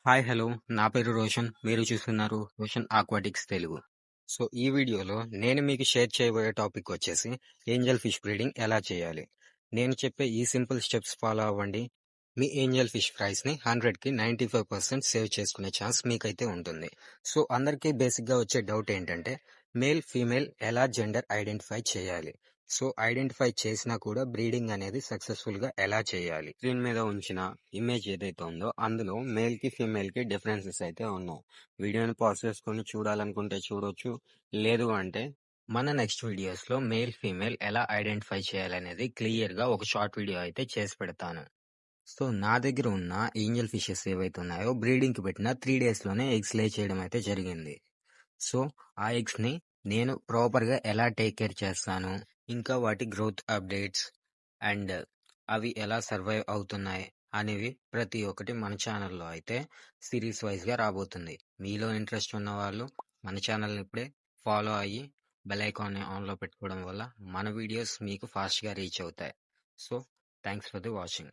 Hi hello నా పేరు రోషన్. మీరు చూస్తున్నారు రోషన్ ఆక్వాటిక్స్ తెలుగు. సో ఈ వీడియోలో నేను మీకు షేర్ చేయబోయే టాపిక్ వచ్చేసి ఏంజల్ ఫిష్ బ్రీడింగ్ ఎలా చేయాలి. నేను చెప్పే ఈ సింపుల్ స్టెప్స్ ఫాలో అవ్వండి. మీ ఏంజల్ ఫిష్ ప్రైస్ ని 100కి 95% సేవ్ చేసుకునే ఛాన్స్ మీకైతే ఉంటుంది. సో అందరికీ బేసిక్ గా వచ్చే డౌట్ ఏంటంటే మేల్ ఫీమేల్ ఎలా జెండర్ ఐడెంటిఫై చేయాలి. సో ఐడెంటిఫై చేసినా కూడా బ్రీడింగ్ అనేది సక్సెస్ఫుల్ గా ఎలా చేయాలి. స్క్రీన్ మీద ఉంచిన ఇమేజ్ ఏదైతే ఉందో అందులో మేల్ కి ఫీమేల్ కి డిఫరెన్సెస్ అయితే ఉన్నాయి. వీడియోని పాజ్ చేసుకొని చూడాలనుకుంటే చూడొచ్చు. లేదు అంటే మన నెక్స్ట్ వీడియోస్ లో మేల్ ఫీమేల్ ఎలా ఐడెంటిఫై చేయాలనేది క్లియర్ గా ఒక షార్ట్ వీడియో అయితే చేసి పెడతాను. సో నా దగ్గర ఉన్న ఏంజల్ ఫిషెస్ ఏవైతే ఉన్నాయో బ్రీడింగ్ కి పెట్టిన 3 days లోనే ఎగ్స్ లే చేయడం అయితే జరిగింది. సో ఆ ఎగ్స్ ని నేను ప్రాపర్ గా ఎలా టేక్ కేర్ చేస్తాను, ఇంకా వాటి గ్రోత్ అప్డేట్స్ అండ్ అవి ఎలా సర్వైవ్ అవుతున్నాయి అనేవి ప్రతి ఒక్కటి మన ఛానల్లో అయితే సిరీస్ వైజ్ గా రాబోతుంది. మీలో ఇంట్రెస్ట్ ఉన్న వాళ్ళు మన ఛానల్ని ఇప్పుడే ఫాలో అయ్యి బెల్ ఐకాన్ ఆన్లో పెట్టుకోవడం వల్ల మన వీడియోస్ మీకు ఫాస్ట్గా రీచ్ అవుతాయి. So thanks for the watching.